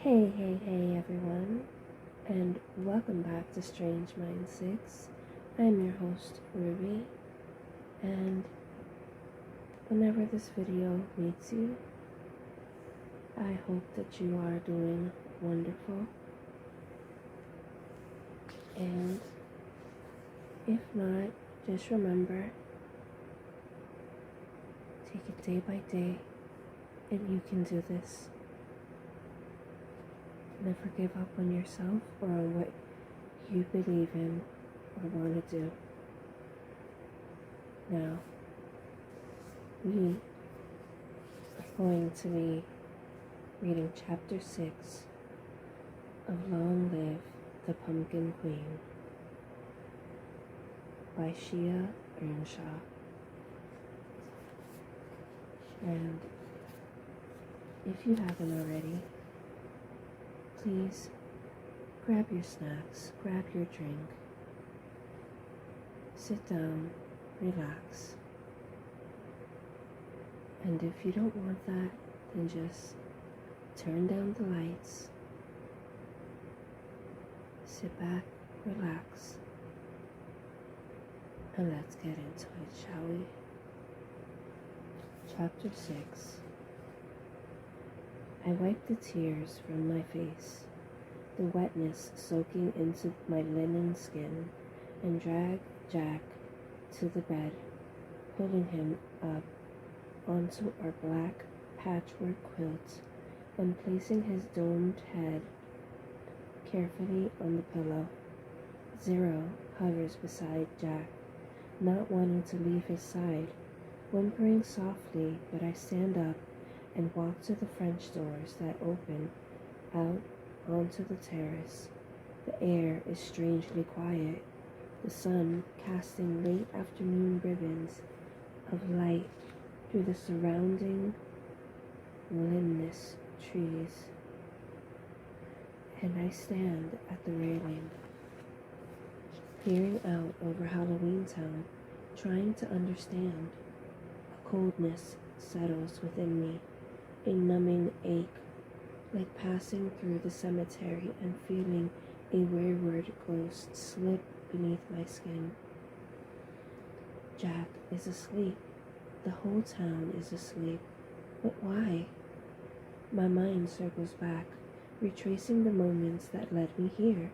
Hey everyone, and welcome back to Strange Mind 6. I'm your host, Ruby, and whenever this video meets you, I hope that you are doing wonderful. And if not, just remember, take it day by day, and you can do this. Never give up on yourself or on what you believe in or want to do. Now, we are going to be reading Chapter 6 of Long Live the Pumpkin Queen by Shea Earnshaw. And if you haven't already, please grab your snacks, grab your drink, sit down, relax. And if you don't want that, then just turn down the lights, sit back, relax, and let's get into it, shall we? Chapter 6. I wiped the tears from my face, the wetness soaking into my linen skin, and dragged Jack to the bed, pulling him up onto our black patchwork quilt and placing his domed head carefully on the pillow. Zero hovers beside Jack, not wanting to leave his side, whimpering softly, but I stand up and walk to the French doors that open out onto the terrace. The air is strangely quiet, the sun casting late afternoon ribbons of light through the surrounding limbless trees. And I stand at the railing, peering out over Halloween Town, trying to understand. A coldness settles within me, a numbing ache, like passing through the cemetery and feeling a wayward ghost slip beneath my skin. Jack is asleep. The whole town is asleep. But why? My mind circles back, retracing the moments that led me here.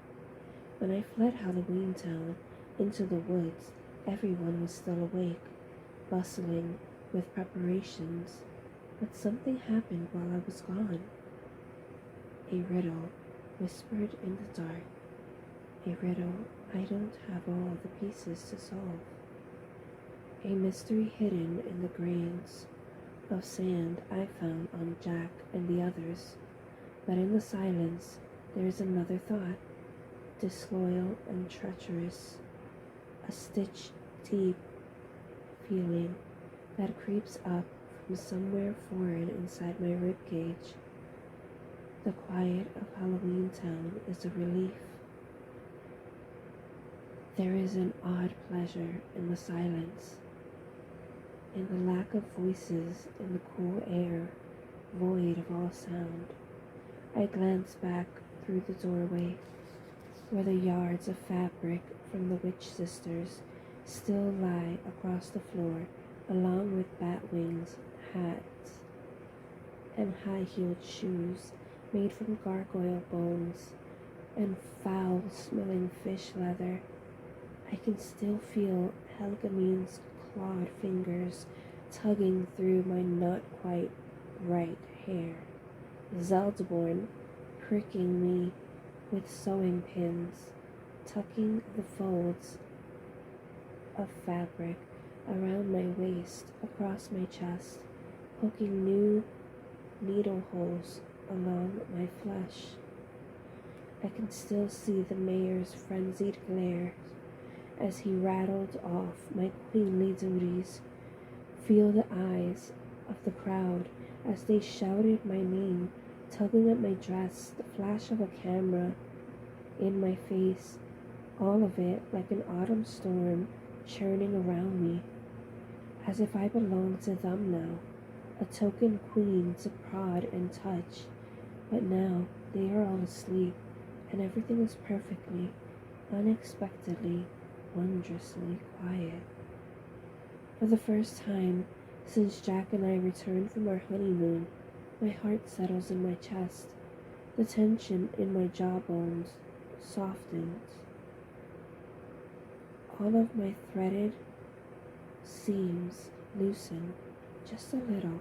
When I fled Halloween Town into the woods, everyone was still awake, bustling with preparations. But something happened while I was gone. A riddle whispered in the dark. A riddle I don't have all the pieces to solve. A mystery hidden in the grains of sand I found on Jack and the others. But in the silence, there is another thought, disloyal and treacherous, a stitch-deep feeling that creeps up from somewhere foreign inside my ribcage. The quiet of Halloween Town is a relief. There is an odd pleasure in the silence, in the lack of voices, in the cool air, void of all sound. I glance back through the doorway, where the yards of fabric from the Witch Sisters still lie across the floor, along with bat wings, hats, and high-heeled shoes made from gargoyle bones and foul-smelling fish leather. I can still feel Helgamine's clawed fingers tugging through my not quite right hair, Zeldborn pricking me with sewing pins, tucking the folds of fabric around my waist, across my chest, poking new needle holes along my flesh. I can still see the mayor's frenzied glare as he rattled off my queenly duties, feel the eyes of the crowd as they shouted my name, tugging at my dress, the flash of a camera in my face, all of it like an autumn storm churning around me, as if I belonged to them now, a token queen to prod and touch, But now they are all asleep, and everything is perfectly, unexpectedly, wondrously quiet. For the first time since Jack and I returned from our honeymoon, my heart settles in my chest. The tension in my jawbones softens. All of my threaded seams loosen just a little,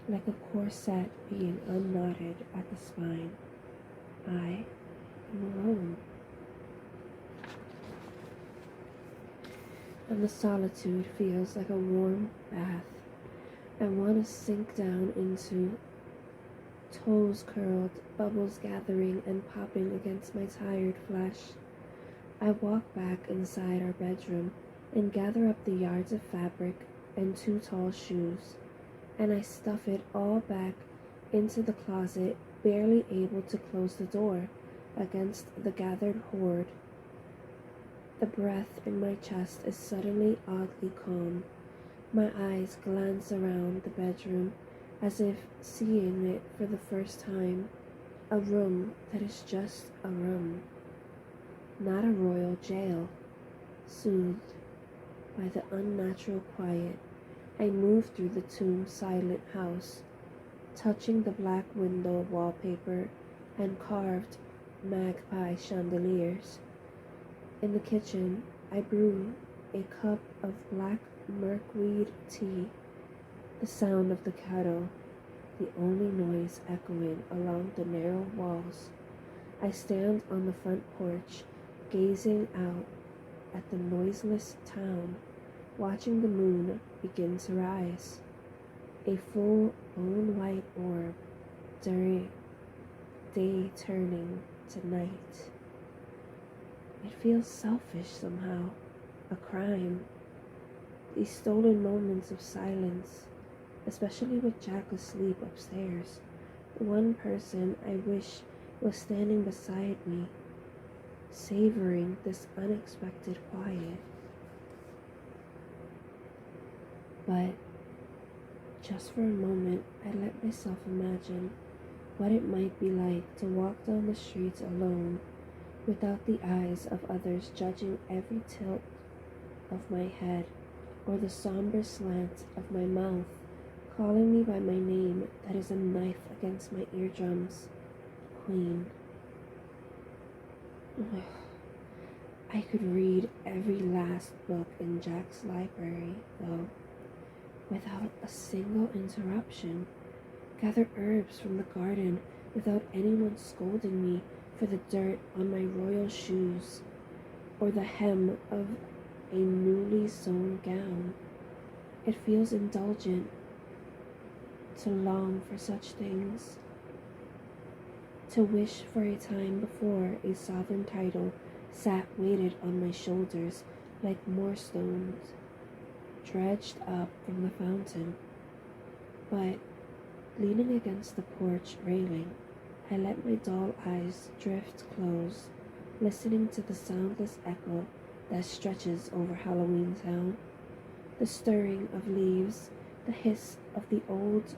like a corset being unknotted at the spine. I am alone. And the solitude feels like a warm bath. I want to sink down into, toes curled, bubbles gathering and popping against my tired flesh. I walk back inside our bedroom and gather up the yards of fabric and 2 tall shoes, and I stuff it all back into the closet, barely able to close the door against the gathered horde. The breath in my chest is suddenly oddly calm. My eyes glance around the bedroom as if seeing it for the first time. A room that is just a room, not a royal jail. Soothed by the unnatural quiet, I move through the tomb-silent house, touching the black window wallpaper and carved magpie chandeliers. In the kitchen, I brew a cup of black milkweed tea, the sound of the kettle, the only noise echoing along the narrow walls. I stand on the front porch, gazing out at the noiseless town, watching the moon begin to rise, a full bone white orb during day turning to night. It feels selfish somehow, a crime. These stolen moments of silence, especially with Jack asleep upstairs, the one person I wish was standing beside me, savoring this unexpected quiet. But just for a moment, I let myself imagine what it might be like to walk down the streets alone, without the eyes of others judging every tilt of my head or the somber slant of my mouth, calling me by my name that is a knife against my eardrums. Queen. Ugh. I could read every last book in Jack's library, though, without a single interruption, gather herbs from the garden without anyone scolding me for the dirt on my royal shoes or the hem of a newly sewn gown. It feels indulgent to long for such things, to wish for a time before a sovereign title sat weighted on my shoulders like moorstones dredged up from the fountain. But leaning against the porch railing, I let my dull eyes drift close, listening to the soundless echo that stretches over Halloween Town, the stirring of leaves, the hiss of the old,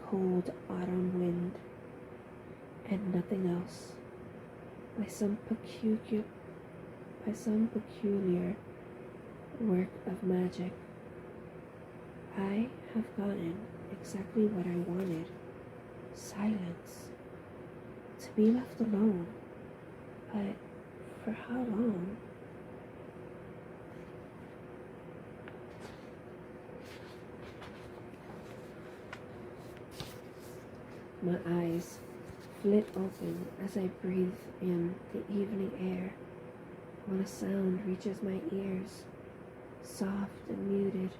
cold autumn wind, and nothing else. By some peculiar work of magic, I have gotten exactly what I wanted. Silence. To be left alone. But for how long? My eyes flit open as I breathe in the evening air. When a sound reaches my ears, soft and muted,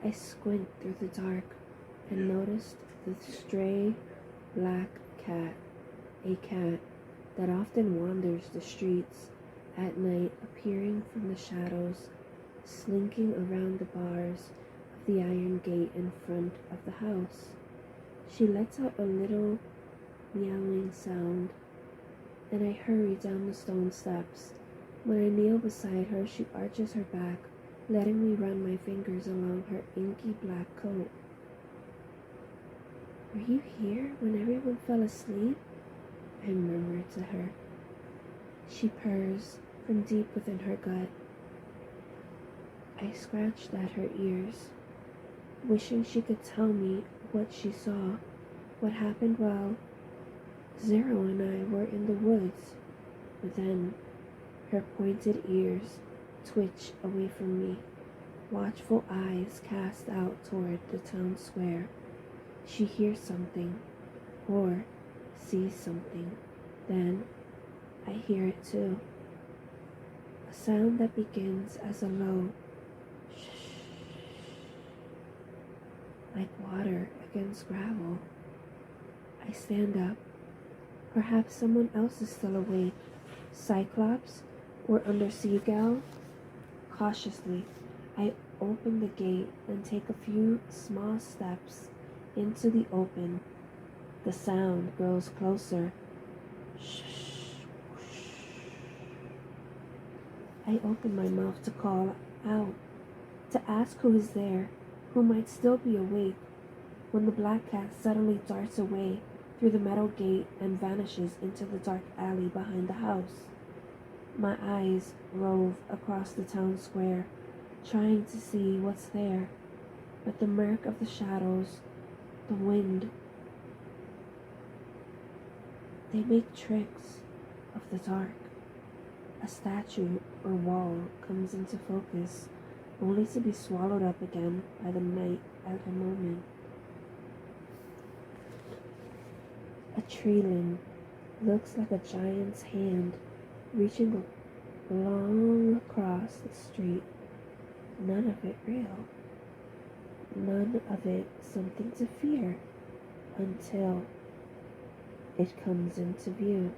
I squint through the dark and noticed the stray black cat, a cat that often wanders the streets at night, appearing from the shadows, slinking around the bars of the iron gate in front of the house. She lets out a little meowing sound, and I hurry down the stone steps. When I kneel beside her, she arches her back, letting me run my fingers along her inky black coat. Were you here when everyone fell asleep? I murmured to her. She purrs from deep within her gut. I scratched at her ears, wishing she could tell me what she saw, what happened while Zero and I were in the woods. But then her pointed ears twitch away from me, watchful eyes cast out toward the town square. She hears something, or sees something. Then I hear it too. A sound that begins as a low shh, like water against gravel. I stand up. Perhaps someone else is still awake. Cyclops or undersea gal? Cautiously, I open the gate and take a few small steps into the open. The sound grows closer. Shh, shh. I open my mouth to call out, to ask who is there, who might still be awake, when the black cat suddenly darts away through the metal gate and vanishes into the dark alley behind the house. My eyes rove across the town square, trying to see what's there, but the murk of the shadows, the wind, they make tricks of the dark. A statue or wall comes into focus, only to be swallowed up again by the night at a moment. A tree limb looks like a giant's hand reaching long across the street. None of it real. None of it something to fear until it comes into view.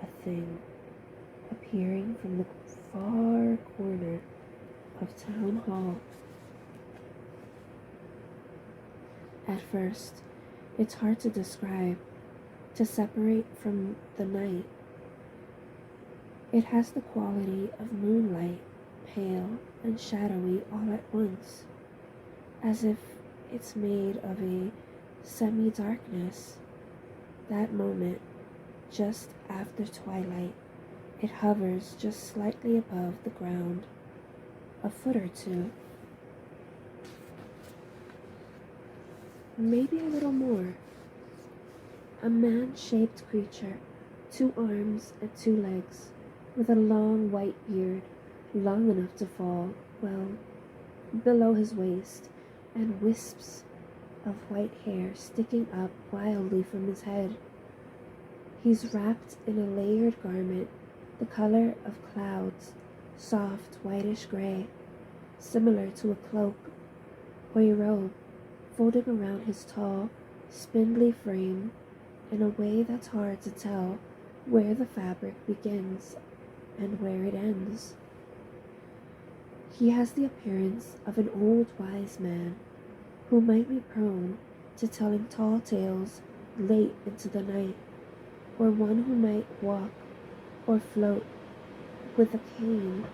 A thing appearing from the far corner of Town Hall. At first, it's hard to describe, to separate from the night. It has the quality of moonlight, pale and shadowy all at once, as if it's made of a semi-darkness. That moment, just after twilight, it hovers just slightly above the ground, a foot or two. Maybe a little more. A man-shaped creature, 2 arms and 2 legs, with a long white beard, long enough to fall, well, below his waist, and wisps of white hair sticking up wildly from his head. He's wrapped in a layered garment, the color of clouds, soft whitish gray, similar to a cloak or a robe, folded around his tall, spindly frame in a way that's hard to tell where the fabric begins and where it ends. He has the appearance of an old wise man who might be prone to telling tall tales late into the night, or one who might walk or float with a cane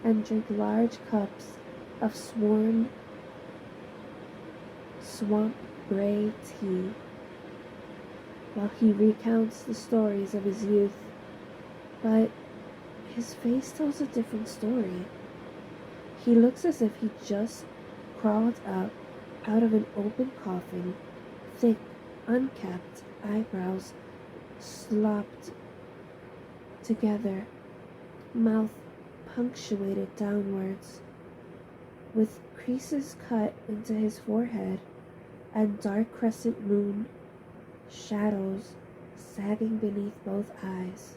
and drink large cups of swamp gray tea while he recounts the stories of his youth. But his face tells a different story. He looks as if he just crawled up out of an open coffin, thick, unkempt eyebrows slopped together, mouth punctuated downwards, with creases cut into his forehead, and dark crescent moon shadows sagging beneath both eyes.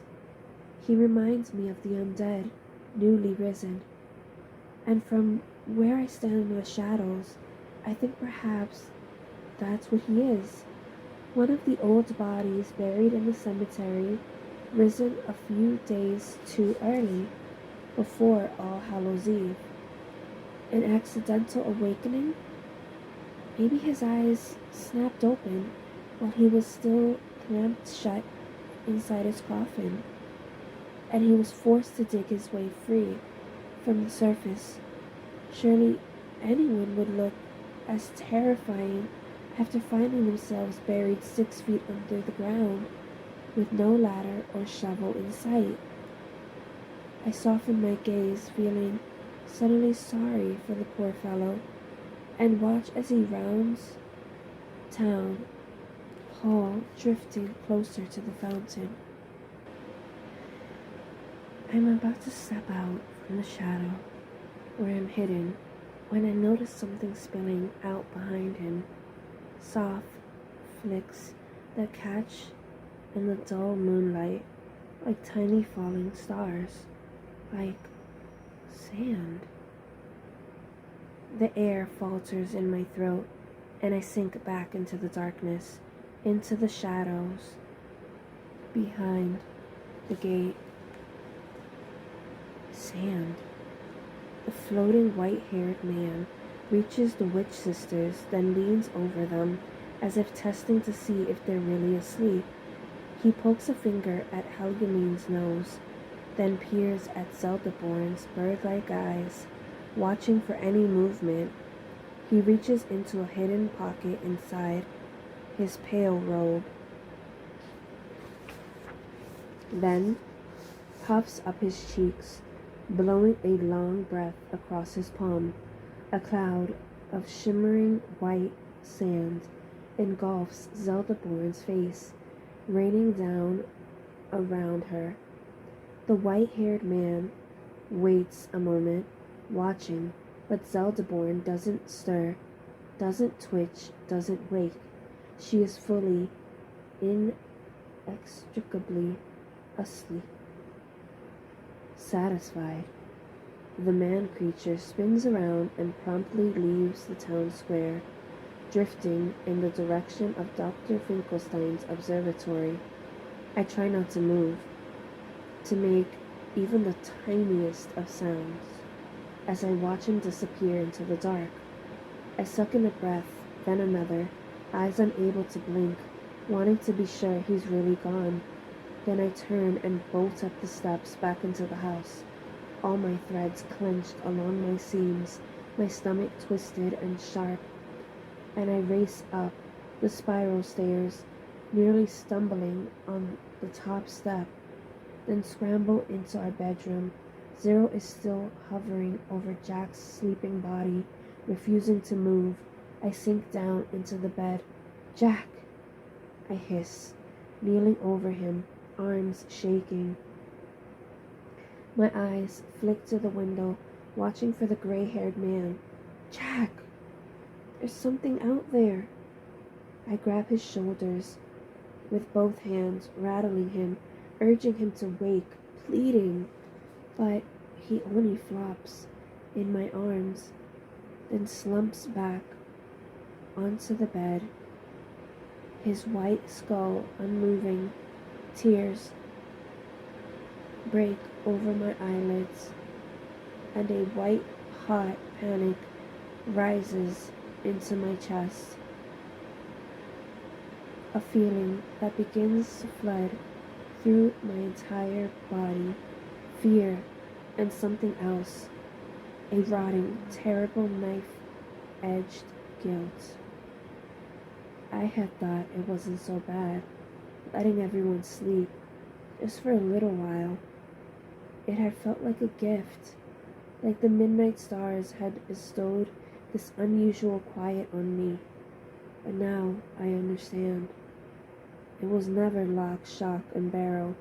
He reminds me of the undead, newly risen, and from where I stand in the shadows, I think perhaps that's what he is. One of the old bodies buried in the cemetery, risen a few days too early, before All Hallows Eve. An accidental awakening? Maybe his eyes snapped open while he was still clamped shut inside his coffin, and he was forced to dig his way free from the surface. Surely anyone would look as terrifying after finding themselves buried 6 feet under the ground with no ladder or shovel in sight. I softened my gaze, feeling suddenly sorry for the poor fellow, and watch as he rounds town hall, drifting closer to the fountain. I'm about to step out from the shadow where I'm hidden when I notice something spilling out behind him. Soft flicks that catch in the dull moonlight like tiny falling stars, like sand. The air falters in my throat, and I sink back into the darkness, into the shadows behind the gate. Sand. The floating white-haired man reaches the witch sisters, then leans over them as if testing to see if they're really asleep. He pokes a finger at Helgamine's nose, then peers at Zeldaborn's bird-like eyes, watching for any movement. He reaches into a hidden pocket inside his pale robe, then puffs up his cheeks, blowing a long breath across his palm. A cloud of shimmering white sand engulfs Zeldaborn's face, raining down around her. The white-haired man waits a moment, watching, but Zeldaborn doesn't stir, doesn't twitch, doesn't wake. She is fully, inextricably asleep. Satisfied, the man-creature spins around and promptly leaves the town square, drifting in the direction of Dr. Finkelstein's observatory. I try not to move, to make even the tiniest of sounds, as I watch him disappear into the dark. I suck in a breath, then another, eyes unable to blink, wanting to be sure he's really gone. Then I turn and bolt up the steps back into the house, all my threads clenched along my seams, my stomach twisted and sharp, and I race up the spiral stairs, nearly stumbling on the top step, then scramble into our bedroom. Zero is still hovering over Jack's sleeping body, refusing to move. I sink down into the bed. "Jack!" I hiss, kneeling over him, arms shaking. My eyes flick to the window, watching for the gray-haired man. "Jack! There's something out there!" I grab his shoulders with both hands, rattling him, urging him to wake, pleading. But he only flops in my arms, then slumps back onto the bed, his white skull unmoving. Tears break over my eyelids, and a white-hot panic rises into my chest. A feeling that begins to flood through my entire body. Fear and something else. A rotting, terrible knife-edged guilt. I had thought it wasn't so bad, letting everyone sleep, just for a little while. It had felt like a gift, like the midnight stars had bestowed this unusual quiet on me. But now I understand. It was never Lock, Shock, and Barrel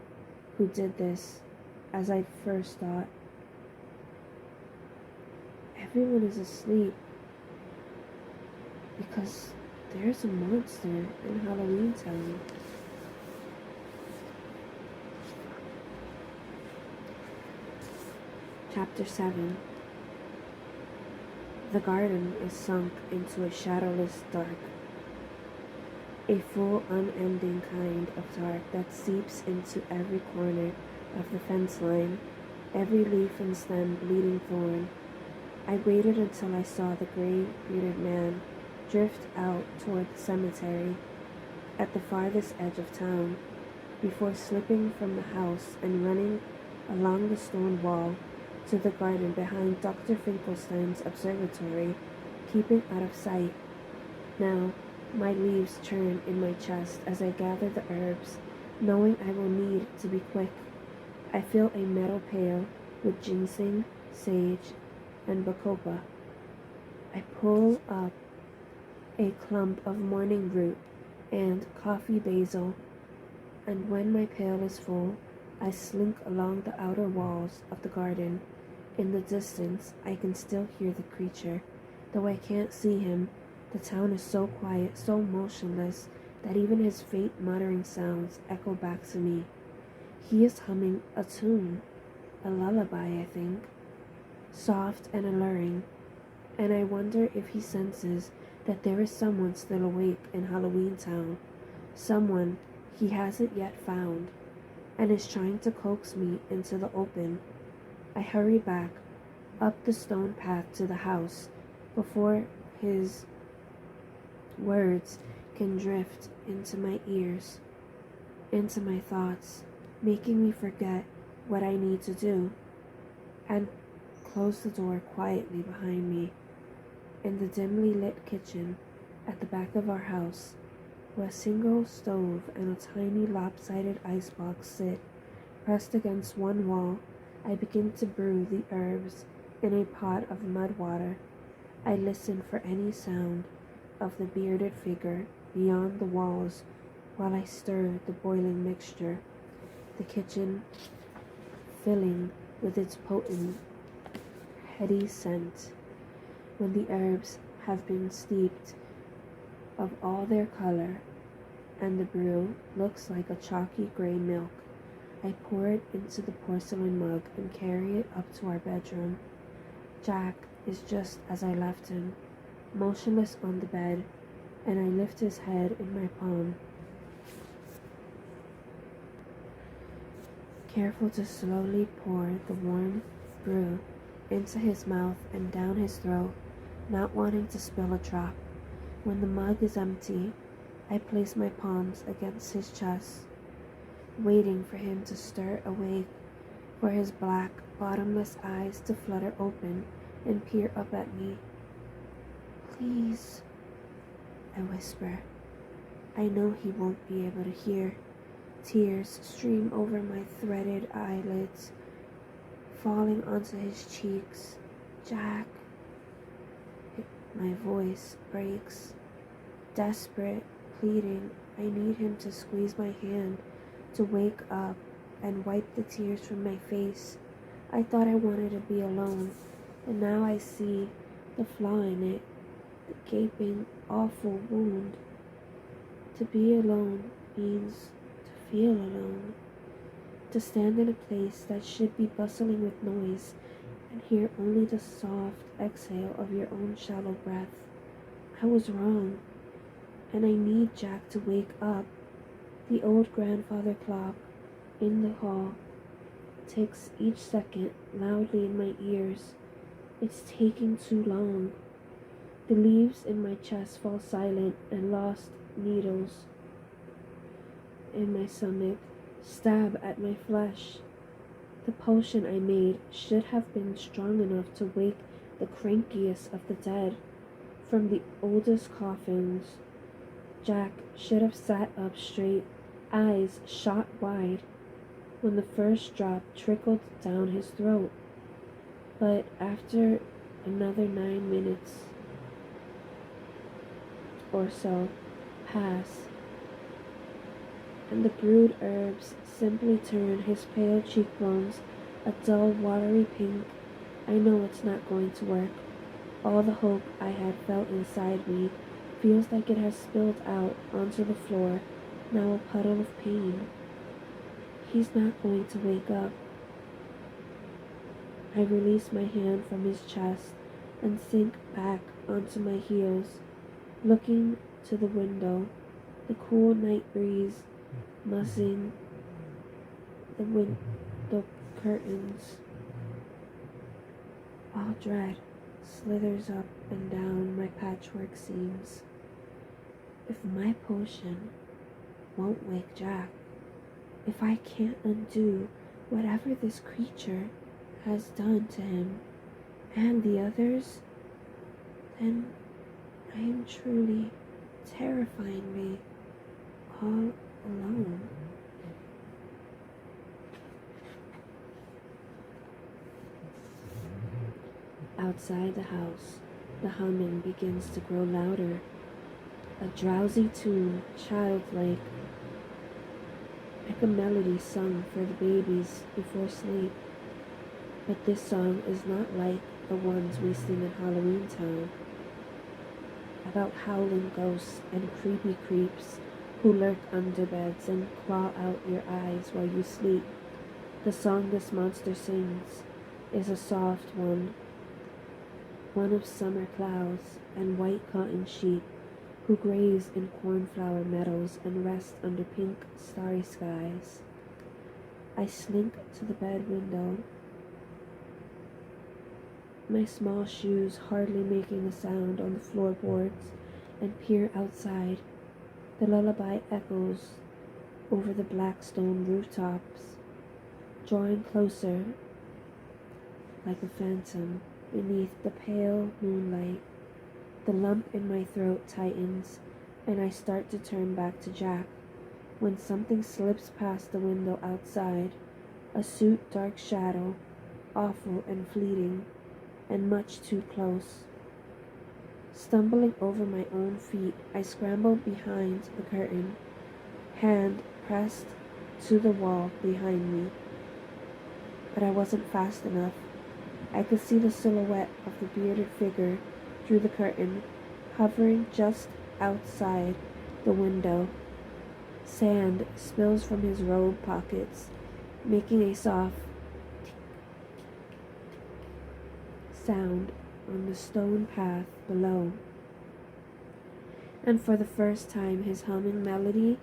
who did this, as I first thought. Everyone is asleep because there's a monster in Halloween Town. Chapter 7. The garden is sunk into a shadowless dark. A full, unending kind of dark that seeps into every corner of the fence line, every leaf and stem bleeding thorn. I waited until I saw the gray-bearded man drift out toward the cemetery at the farthest edge of town, before slipping from the house and running along the stone wall to the garden behind Dr. Finkelstein's observatory, keeping out of sight. Now, My leaves churn in my chest as I gather the herbs, knowing I will need to be quick. I fill a metal pail with ginseng, sage, and bacopa. I pull up a clump of morning root and coffee basil, and when my pail is full, I slink along the outer walls of the garden. In the distance, I can still hear the creature. Though I can't see him, the town is so quiet, so motionless, that even his faint muttering sounds echo back to me. He is humming a tune, a lullaby, I think, soft and alluring, and I wonder if he senses that there is someone still awake in Halloween Town, someone he hasn't yet found, and is trying to coax me into the open. I hurry back up the stone path to the house before his words can drift into my ears, into my thoughts, making me forget what I need to do, and close the door quietly behind me. In the dimly lit kitchen at the back of our house, where a single stove and a tiny lopsided icebox sit pressed against one wall, I begin to brew the herbs in a pot of mud water. I listen for any sound of the bearded figure beyond the walls while I stir the boiling mixture, the kitchen filling with its potent, heady scent. When the herbs have been steeped of all their color and the brew looks like a chalky gray milk, I pour it into the porcelain mug and carry it up to our bedroom. Jack is just as I left him, motionless on the bed, and I lift his head in my palm, careful to slowly pour the warm brew into his mouth and down his throat, not wanting to spill a drop. When the mug is empty, I place my palms against his chest, waiting for him to stir awake, for his black, bottomless eyes to flutter open and peer up at me. "Please," I whisper. I know he won't be able to hear. Tears stream over my threaded eyelids, falling onto his cheeks. "Jack." My voice breaks. Desperate, pleading, I need him to squeeze my hand, to wake up and wipe the tears from my face. I thought I wanted to be alone, and now I see the flaw in it, the gaping, awful wound. To be alone means to feel alone, to stand in a place that should be bustling with noise and hear only the soft exhale of your own shallow breath. I was wrong, and I need Jack to wake up. The old grandfather clock in the hall ticks each second loudly in my ears. It's taking too long. The leaves in my chest fall silent, and lost needles in my stomach stab at my flesh. The potion I made should have been strong enough to wake the crankiest of the dead from the oldest coffins. Jack should have sat up straight, eyes shot wide, when the first drop trickled down his throat. But after another 9 minutes or so pass, and the brewed herbs simply turn his pale cheekbones a dull, watery pink, I know it's not going to work. All the hope I had felt inside me feels like it has spilled out onto the floor, now a puddle of pain. He's not going to wake up. I release my hand from his chest and sink back onto my heels, looking to the window, the cool night breeze mussing the window curtains, while dread slithers up and down my patchwork seams. If my potion won't wake Jack, if I can't undo whatever this creature has done to him and the others, then I am truly terrified. find me all alone. Outside the house, the humming begins to grow louder, a drowsy tune, childlike, like a melody sung for the babies before sleep. But this song is not like the ones we sing in Halloween Town, about howling ghosts and creepy creeps who lurk under beds and claw out your eyes while you sleep. The song this monster sings is a soft one of summer clouds and white cotton sheep who graze in cornflower meadows and rest under pink, starry skies. I slink to the bed window, my small shoes hardly making a sound on the floorboards, and peer outside. The lullaby echoes over the black stone rooftops, drawing closer like a phantom beneath the pale moonlight. The lump in my throat tightens, and I start to turn back to Jack, when something slips past the window outside, a suit dark shadow, awful and fleeting, and much too close. Stumbling over my own feet, I scramble behind the curtain, hand pressed to the wall behind me. But I wasn't fast enough. I could see the silhouette of the bearded figure through the curtain, hovering just outside the window. Sand spills from his robe pockets, making a soft sound on the stone path below. And for the first time, his humming melody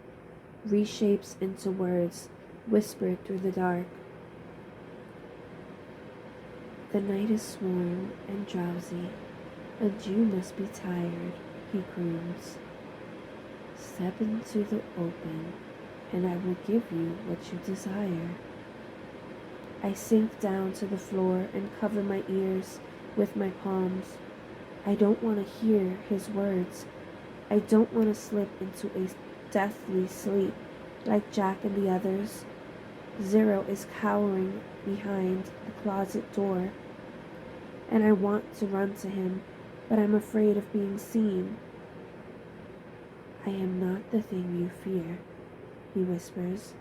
reshapes into words whispered through the dark. The night is warm and drowsy, and you must be tired, he croons. Step into the open, and I will give you what you desire. I sink down to the floor and cover my ears with my palms. I don't want to hear his words. I don't want to slip into a deathly sleep like Jack and the others. Zero is cowering behind the closet door, and I want to run to him, but I'm afraid of being seen. I am not the thing you fear, he whispers.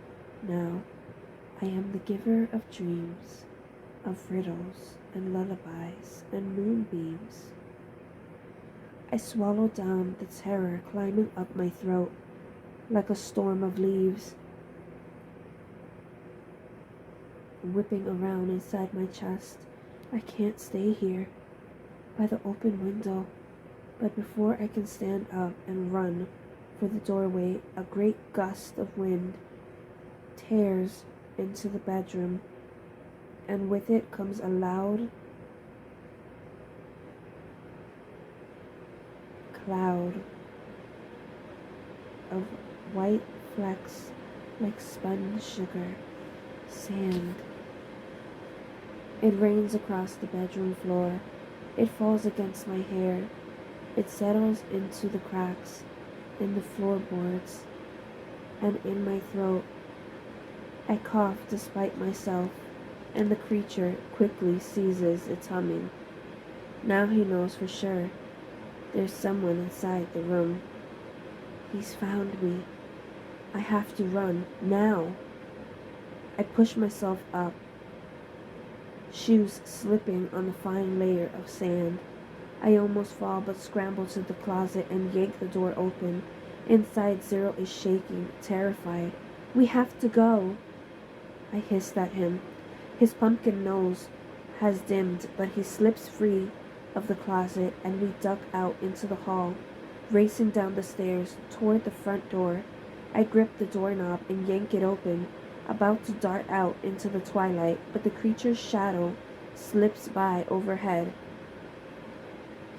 No, I am the giver of dreams, of riddles and lullabies and moonbeams. I swallow down the terror climbing up my throat like a storm of leaves, whipping around inside my chest. I can't stay here by the open window, but before I can stand up and run for the doorway, a great gust of wind tears into the bedroom, and with it comes a loud cloud of white flecks like spun sugar, sand. It rains across the bedroom floor. It falls against my hair. It settles into the cracks in the floorboards and in my throat. I cough despite myself, and the creature quickly ceases its humming. Now he knows for sure. There's someone inside the room. He's found me. I have to run, now. I push myself up, shoes slipping on the fine layer of sand. I almost fall, but scramble to the closet and yank the door open. Inside, Zero is shaking, terrified. We have to go. I hissed at him. His pumpkin nose has dimmed, but he slips free of the closet, and we duck out into the hall, racing down the stairs toward the front door. I grip the doorknob and yank it open, about to dart out into the twilight, but the creature's shadow slips by overhead.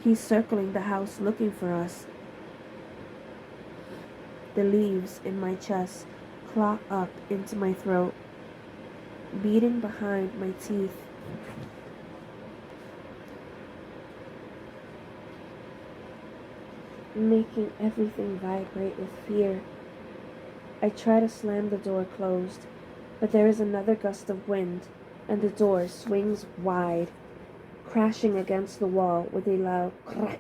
He's circling the house looking for us. The leaves in my chest claw up into my throat, beating behind my teeth. making everything vibrate with fear. I try to slam the door closed, but there is another gust of wind, and the door swings wide, crashing against the wall with a loud crack,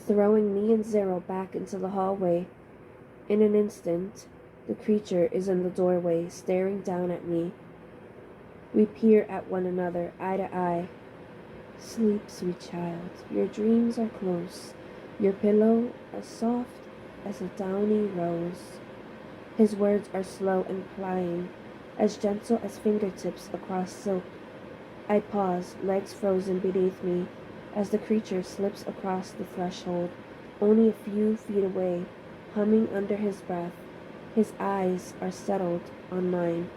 throwing me and Zero back into the hallway. In an instant, the creature is in the doorway, staring down at me. We peer at one another, eye to eye. Sleep, sweet child, your dreams are close, your pillow as soft as a downy rose. His words are slow and plying, as gentle as fingertips across silk. I pause, legs frozen beneath me, as the creature slips across the threshold, only a few feet away, humming under his breath. His eyes are settled on mine,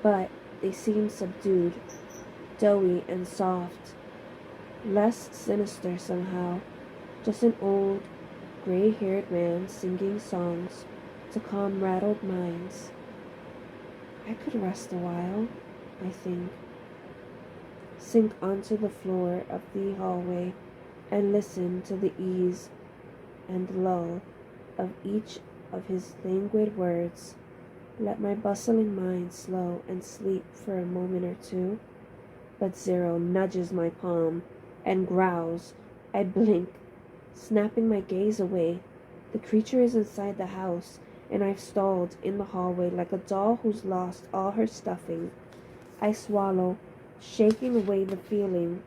but they seem subdued, doughy and soft, less sinister somehow, just an old, gray-haired man singing songs to calm rattled minds. I could rest a while, I think, sink onto the floor of the hallway and listen to the ease and lull of each of his languid words. Let my bustling mind slow and sleep for a moment or two. But Zero nudges my palm and growls. I blink, snapping my gaze away. The creature is inside the house, and I've stalled in the hallway like a doll who's lost all her stuffing. I swallow, shaking away the feeling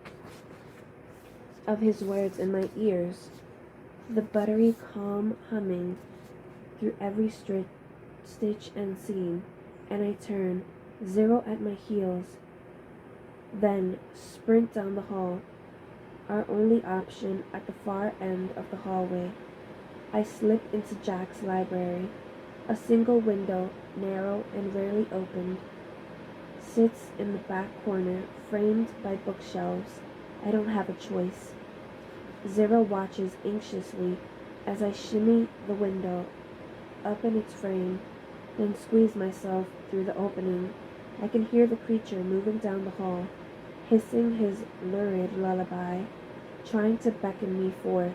of his words in my ears, the buttery, calm humming through every stitch and seam, and I turn, Zero at my heels, then sprint down the hall, our only option at the far end of the hallway. I slip into Jack's library. A single window, narrow and rarely opened, sits in the back corner, framed by bookshelves. I don't have a choice. Zero watches anxiously as I shimmy the window up in its frame, then squeeze myself through the opening. I can hear the creature moving down the hall, hissing his lurid lullaby, trying to beckon me forth,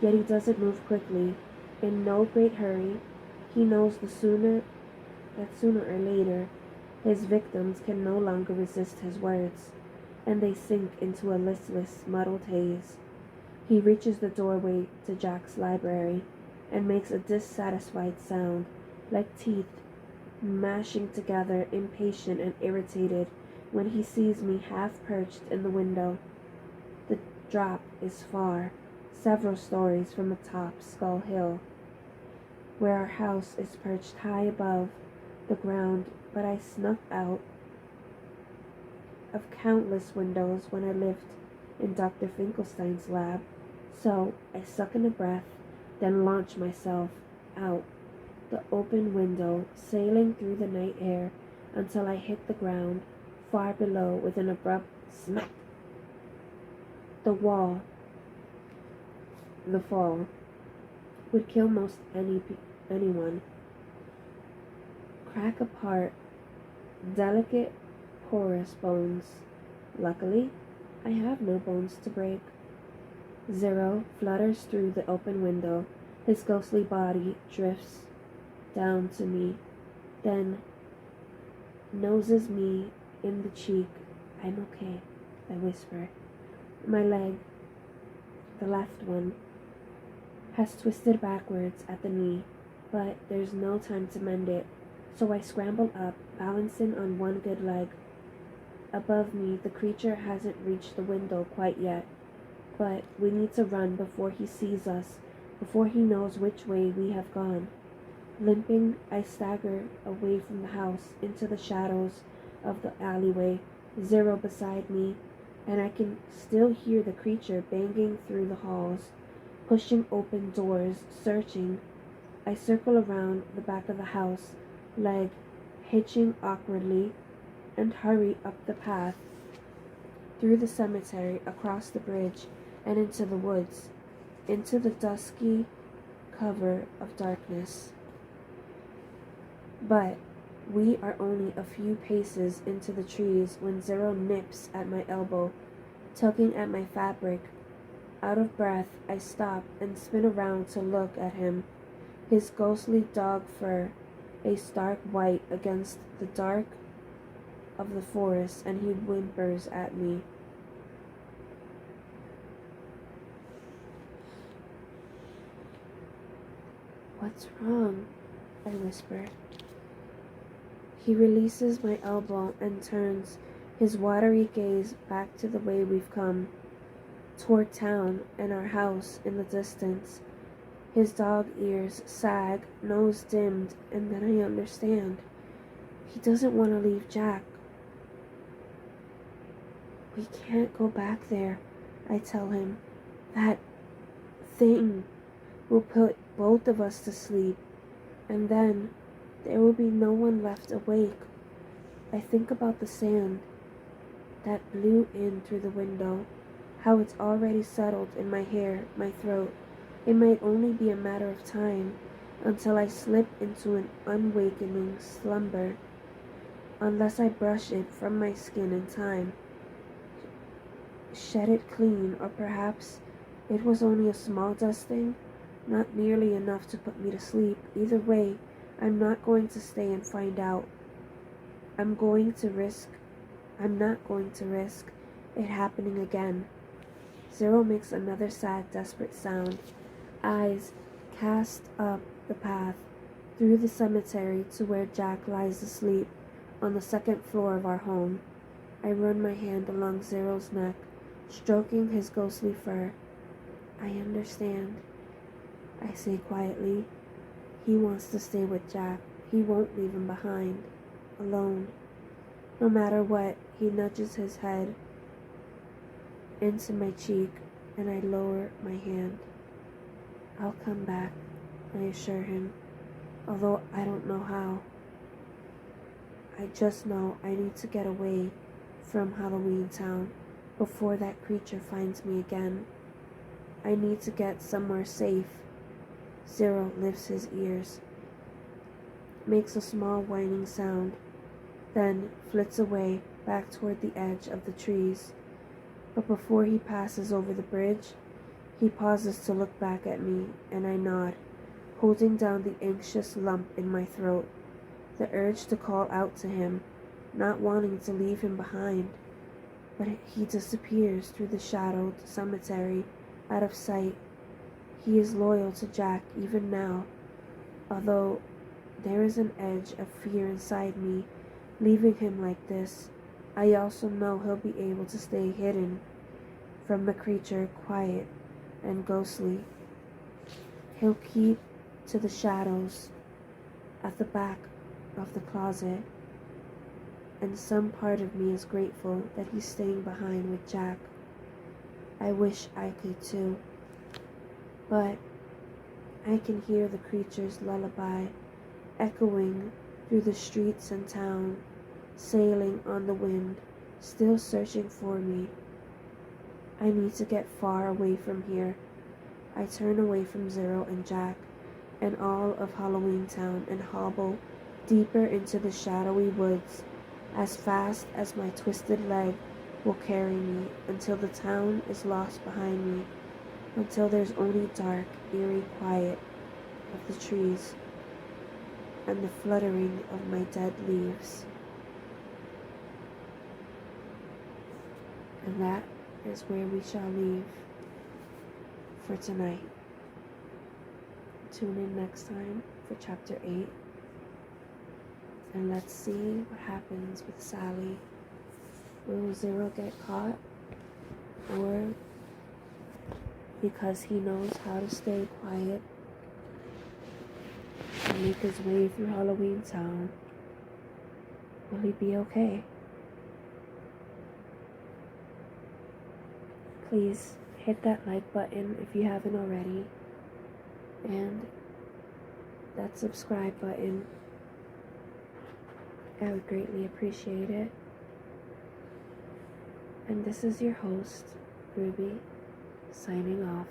yet he doesn't move quickly, in no great hurry. He knows that sooner or later his victims can no longer resist his words, and they sink into a listless, muddled haze. He reaches the doorway to Jack's library and makes a dissatisfied sound, like teeth mashing together, impatient and irritated, when he sees me half perched in the window. The drop is far, several stories from atop Skull Hill, where our house is perched high above the ground, but I snuck out of countless windows when I lived in Dr. Finkelstein's lab, so I suck in a breath, then launch myself out the open window, sailing through the night air until I hit the ground far below with an abrupt smack. The fall would kill most anyone. Crack apart delicate, porous bones. Luckily, I have no bones to break. Zero flutters through the open window. His ghostly body drifts down to me, then noses me in the cheek. I'm okay, I whisper. My leg, the left one, has twisted backwards at the knee, but there's no time to mend it, so I scramble up, balancing on one good leg. Above me, the creature hasn't reached the window quite yet, but we need to run before he sees us, before he knows which way we have gone. Limping, I stagger away from the house into the shadows of the alleyway, Zero beside me, and I can still hear the creature banging through the halls, pushing open doors, searching. I circle around the back of the house, leg hitching awkwardly, and hurry up the path, through the cemetery, across the bridge, and into the woods, into the dusky cover of darkness. But we are only a few paces into the trees when Zero nips at my elbow, tugging at my fabric. Out of breath, I stop and spin around to look at him, his ghostly dog fur, a stark white against the dark of the forest, and he whimpers at me. "What's wrong?" I whisper. He releases my elbow and turns his watery gaze back to the way we've come, toward town and our house in the distance. His dog ears sag, nose dimmed, and then I understand. He doesn't want to leave Jack. "We can't go back there," I tell him. "That thing will put both of us to sleep, and then there will be no one left awake." I think about the sand that blew in through the window, how it's already settled in my hair, my throat. It might only be a matter of time until I slip into an unawakening slumber, unless I brush it from my skin in time, shed it clean, or perhaps it was only a small dusting, not nearly enough to put me to sleep. Either way, I'm not going to stay and find out. I'm not going to risk it happening again. Zero makes another sad, desperate sound. Eyes cast up the path through the cemetery to where Jack lies asleep on the second floor of our home. I run my hand along Zero's neck, stroking his ghostly fur. "I understand," I say quietly. "He wants to stay with Jack. He won't leave him behind, alone." No matter what, he nudges his head into my cheek, and I lower my hand. "I'll come back," I assure him, although I don't know how. I just know I need to get away from Halloween Town before that creature finds me again. I need to get somewhere safe. Zero lifts his ears, makes a small whining sound, then flits away back toward the edge of the trees. But before he passes over the bridge, he pauses to look back at me, and I nod, holding down the anxious lump in my throat, the urge to call out to him, not wanting to leave him behind. But he disappears through the shadowed cemetery, out of sight. He is loyal to Jack even now, although there is an edge of fear inside me, leaving him like this. I also know he'll be able to stay hidden from the creature, quiet and ghostly. He'll keep to the shadows at the back of the closet, and some part of me is grateful that he's staying behind with Jack. I wish I could too, but I can hear the creature's lullaby echoing through the streets and town, sailing on the wind, still searching for me. I need to get far away from here. I turn away from Zero and Jack and all of Halloween Town and hobble deeper into the shadowy woods as fast as my twisted leg will carry me, until the town is lost behind me, until there's only dark, eerie quiet of the trees and the fluttering of my dead leaves. And that is where we shall leave for tonight. Tune in next time for chapter 8, and let's see what happens with Sally. Will Zero get caught, or because he knows how to stay quiet and make his way through Halloween Town, will he be okay? Please hit that like button if you haven't already, and that subscribe button. I would greatly appreciate it. And this is your host, Ruby, signing off.